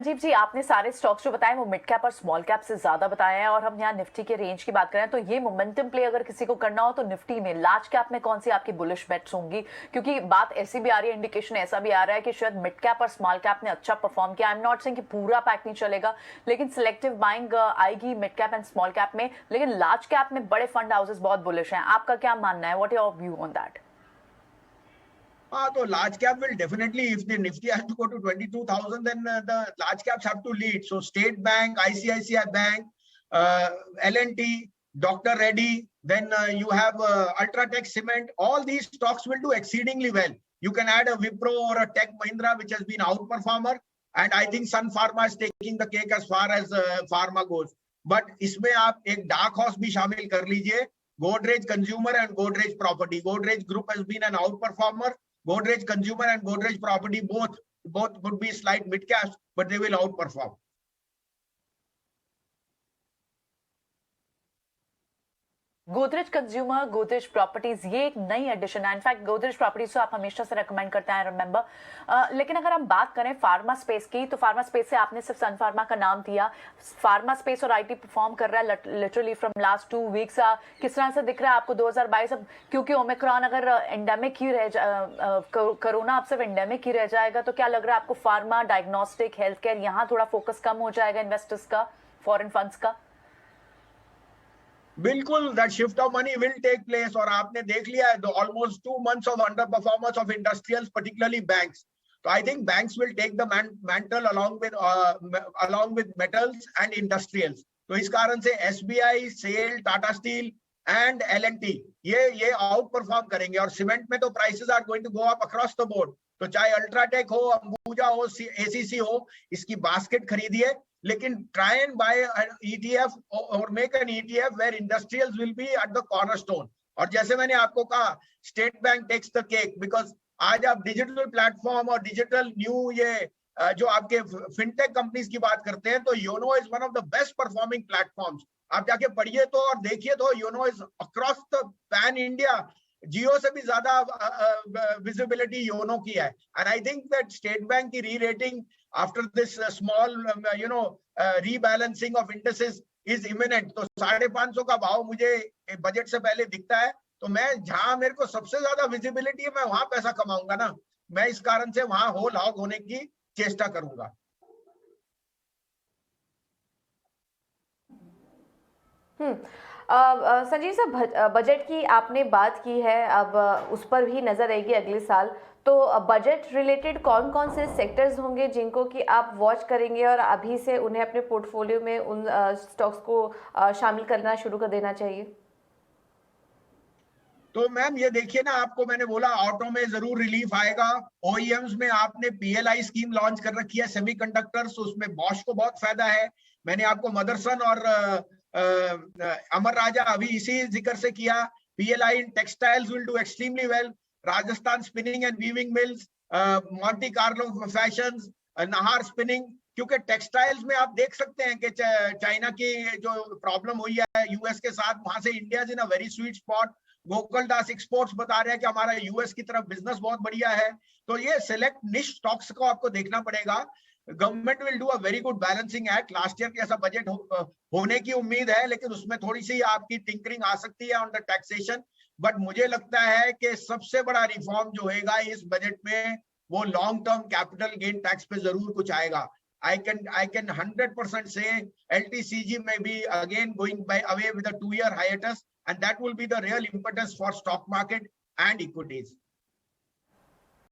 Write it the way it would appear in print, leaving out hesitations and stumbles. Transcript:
संजीव जी, आपने सारे स्टॉक्स जो बताए वो मिड कैप और स्मॉल कैप से ज्यादा बताए हैं, और हम यहाँ निफ्टी के रेंज की बात करें तो ये मोमेंटम प्ले अगर किसी को करना हो तो निफ्टी में लार्ज कैप में कौन सी आपकी बुलिश बेट्स होंगी? क्योंकि बात ऐसी भी आ रही है, इंडिकेशन ऐसा भी आ रहा है कि शायद मिड कैप और स्मॉल कैप ने अच्छा परफॉर्म किया। आई एम नॉट सेइंग कि पूरा पैक नहीं चलेगा, लेकिन सिलेक्टिव बाइंग आएगी mid cap and small cap में, लेकिन लार्ज कैप में बड़े फंड हाउसेस बहुत बुलिश हैं। आपका क्या मानना है? What your view on that? So large cap will definitely, if the Nifty has to go to 22,000, then the large caps have to lead. So State Bank, ICICI Bank, L&T, Dr. Reddy, then you have Ultratech Cement. All these stocks will do exceedingly well. You can add a Wipro or a Tech Mahindra, which has been outperformer. And I think Sun Pharma is taking the cake as far as pharma goes. But इसमें आप एक dark horse भी शामिल कर लीजिए, Godrej Consumer and Godrej Property. Godrej Group has been an outperformer. Godrej Consumer and Godrej Property both would be slight mid caps, but they will outperform. Godrej consumer, Godrej properties, ये एक नई एडिशन है। In fact Godrej properties तो आप हमेशा से recommend करते हैं, रिमेंबर। लेकिन अगर हम बात करें फार्मा स्पेस की, तो फार्मा स्पेस से आपने सिर्फ सन फार्मा का नाम दिया। फार्मा स्पेस और आईटी परफॉर्म कर रहा है लिटरली फ्रॉम लास्ट 2 वीक्स। किस तरह से दिख रहा है आपको 2022? अब क्योंकि ओमिक्रॉन अगर एंडेमिक ही कोरोना अब सिर्फ एंडेमिक ही रह जाएगा, तो क्या लग रहा है आपको फार्मा, डायग्नोस्टिक, हेल्थ केयर, यहाँ थोड़ा फोकस कम हो जाएगा इन्वेस्टर्स का, फॉरेन फंड्स का? बिल्कुल, that shift of money will take place. और आपने देख लिया है almost 2 months of underperformance of industrials, particularly banks. So I think banks will take the mantle along with metals and industrials. तो इस कारण से SBI, SAIL, Tata Steel and L&T ये आउट परफॉर्म करेंगे। और सीमेंट में तो prices are going to go up across the board. तो चाहे अल्ट्राटेक हो, अंबुजा हो, ACC हो, इसकी बास्केट खरीदिए, लेकिन try and buy an ETF or make an ETF where industrials will be at the cornerstone. और जैसे मैंने आपको कहा, State Bank takes the cake, because आज आप डिजिटल प्लेटफॉर्म और डिजिटल न्यू ये जो आपके फिनटेक कंपनीज की बात करते हैं, तो YONO is one of the best performing platforms. आप जाके पढ़िए तो और देखिए तो YONO is across the pan India, Jio से भी ज्यादा विजिबिलिटी योनो की है। And I think that State Bank की re rating after this small rebalancing of indices is imminent. तो 550 का भाव मुझे बजट से पहले दिखता है, तो मैं जहां मेरे को सबसे ज्यादा विजिबिलिटी है, मैं वहां पैसा कमाऊंगा ना। मैं इस कारण से वहां होल हॉग होने की चेष्टा करूंगा। संजीव साहब, बजट की आपने बात की है, अब उस पर भी नजर रहेगी अगले साल। तो बजट रिलेटेड कौन कौन से सेक्टर्स होंगे जिनको कि आप वॉच करेंगे और अभी से उन्हें अपने पोर्टफोलियो में उन स्टॉक्स को शामिल करना शुरू कर देना चाहिए? तो मैम ये देखिए ना, आपको मैंने बोला ऑटो में जरूर रिलीफ आएगा। ओईएम्स में आपने पीएलआई स्कीम लॉन्च कर रखी है, सेमीकंडक्टर्स, उसमें बॉश को बहुत फायदा है। मैंने आपको मदरसन और अमर राजा अभी इसी जिक्र से किया। PLI in textiles will do extremely well. Rajasthan spinning and weaving mills, Monty Carlo fashions, Nahar spinning, क्योंकि टेक्सटाइल्स में आप देख सकते हैं कि चाइना की जो प्रॉब्लम हुई है यूएस के साथ, वहां से India is in a very sweet spot. Gokul Das exports बता रहे हैं कि हमारा यूएस की तरफ बिजनेस बहुत बढ़िया है। तो ये सिलेक्ट निश स्टॉक्स को आपको देखना पड़ेगा। Government will do a very good balancing act. Last year जैसा बजट होने की उम्मीद है, लेकिन उसमें थोड़ी सी आपकी टिंकरिंग आ सकती है ऑन द टैक्सेशन। बट मुझे लगता है कि सबसे बड़ा रिफॉर्म जो होगा इस बजट में, वो long term capital gain tax पे जरूर कुछ आएगा। I can 100% say LTCG may be again going away with a 2-year hiatus, and that will be the real impetus for stock market and equities.